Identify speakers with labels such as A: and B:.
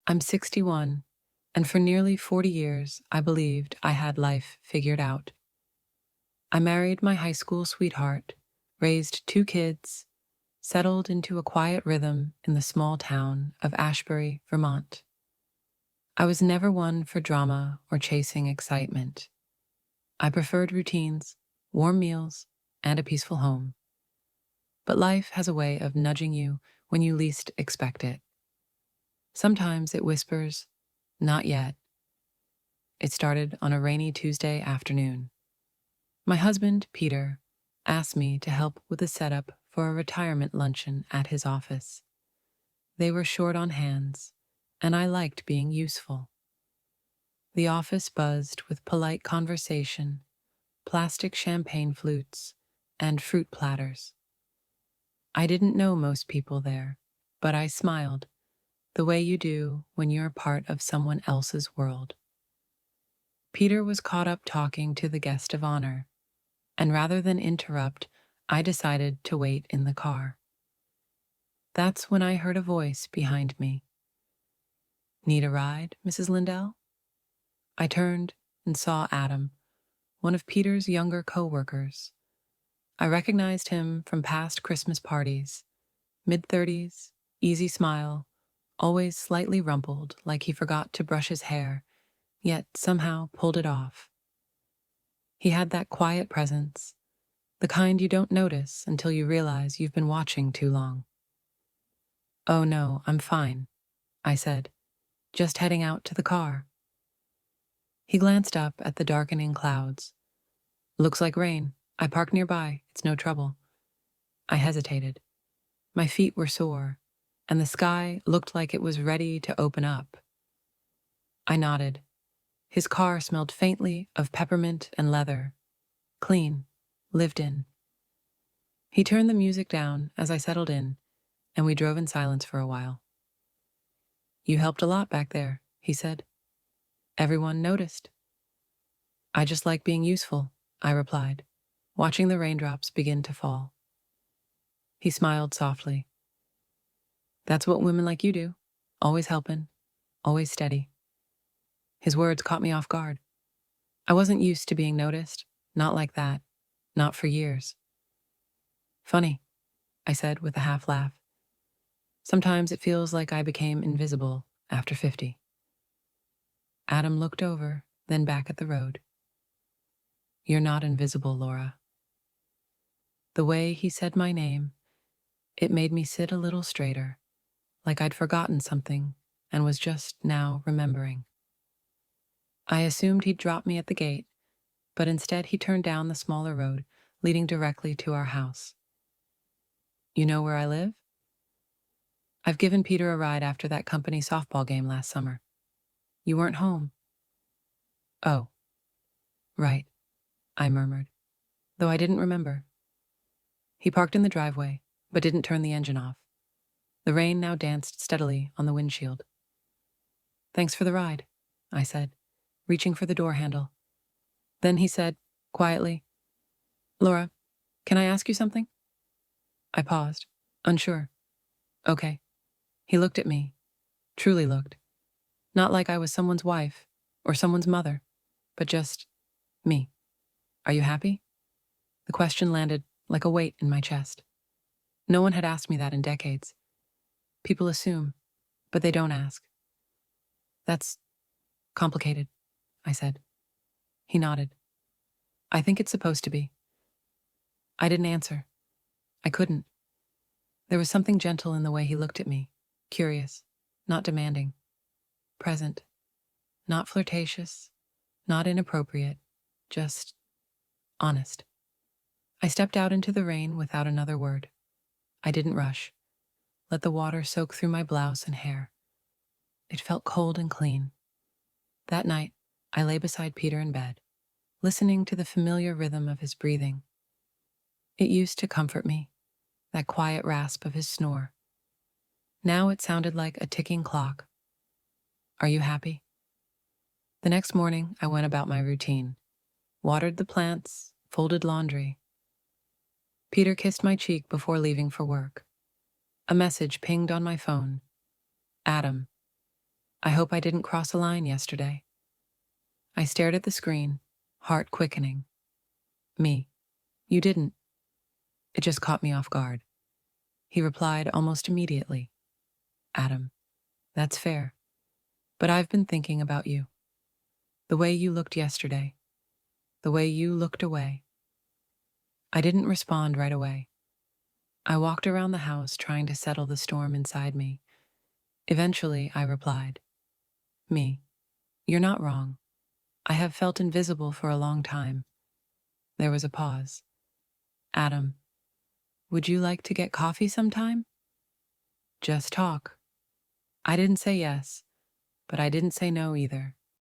A: I'm 61, and for nearly 40 years, I believed I had life figured out. I married my high school sweetheart, raised 2 kids, settled into a quiet rhythm in the small town of Ashbury, Vermont. I was never one for drama or chasing excitement. I preferred routines, warm meals, and a peaceful home. But life has a way of nudging you when you least expect it. Sometimes it whispers, "Not yet." It started on a rainy Tuesday afternoon. My husband, Peter, asked me to help with the setup for a retirement luncheon at his office. They were short on hands, and I liked being useful. The office buzzed with polite conversation, plastic champagne flutes, and fruit platters. I didn't know most people there, but I smiled, the way you do when you're part of someone else's world. Peter was caught up talking to the guest of honor, and rather than interrupt, I decided to wait in the car. That's when I heard a voice behind me. "Need a ride, Mrs. Lindell?" I turned and saw Adam, one of Peter's younger co-workers. I recognized him from past Christmas parties, mid-30s, easy smile, always slightly rumpled like he forgot to brush his hair, yet somehow pulled it off. He had that quiet presence, the kind you don't notice until you realize you've been watching too long. "Oh no, I'm fine," I said, "just heading out to the car." He glanced up at the darkening clouds. "Looks like rain. I parked nearby. It's no trouble." I hesitated. My feet were sore, and the sky looked like it was ready to open up. I nodded. His car smelled faintly of peppermint and leather. Clean, lived in. He turned the music down as I settled in, and we drove in silence for a while. "You helped a lot back there," he said. "Everyone noticed." "I just like being useful," I replied, watching the raindrops begin to fall. He smiled softly. "That's what women like you do. Always helping, always steady." His words caught me off guard. I wasn't used to being noticed, not like that, not for years. "Funny," I said with a half laugh. "Sometimes it feels like I became invisible after 50. Adam looked over, then back at the road. "You're not invisible, Laura." The way he said my name, it made me sit a little straighter, like I'd forgotten something and was just now remembering. I assumed he'd drop me at the gate, but instead he turned down the smaller road, leading directly to our house. "You know where I live?" "I've given Peter a ride after that company softball game last summer. You weren't home." "Oh, right," I murmured, though I didn't remember. He parked in the driveway, but didn't turn the engine off. The rain now danced steadily on the windshield. "Thanks for the ride," I said, reaching for the door handle. Then he said, quietly, "Laura, can I ask you something?" I paused, unsure. "Okay." He looked at me, truly looked. Not like I was someone's wife or someone's mother, but just me. "Are you happy?" The question landed like a weight in my chest. No one had asked me that in decades. People assume, but they don't ask. "That's complicated," I said. He nodded. "I think it's supposed to be." I didn't answer. I couldn't. There was something gentle in the way he looked at me, curious, not demanding, present, not flirtatious, not inappropriate, just honest. I stepped out into the rain without another word. I didn't rush. Let the water soak through my blouse and hair. It felt cold and clean. That night, I lay beside Peter in bed, listening to the familiar rhythm of his breathing. It used to comfort me, that quiet rasp of his snore. Now it sounded like a ticking clock. "Are you happy?" The next morning, I went about my routine. Watered the plants, folded laundry. Peter kissed my cheek before leaving for work. A message pinged on my phone. "Adam." I hope I didn't cross a line yesterday. I stared at the screen, heart quickening. Me. You didn't. It just caught me off guard. He replied almost immediately. Adam, that's fair. But I've been thinking about you. The way you looked yesterday. The way you looked away. I didn't respond right away. I walked around the house trying to settle the storm inside me. Eventually, I replied. Me. You're not wrong. I have felt invisible for a long time. There was a pause. Adam, would you like to get coffee sometime? Just talk. I didn't say yes, but I didn't say no either.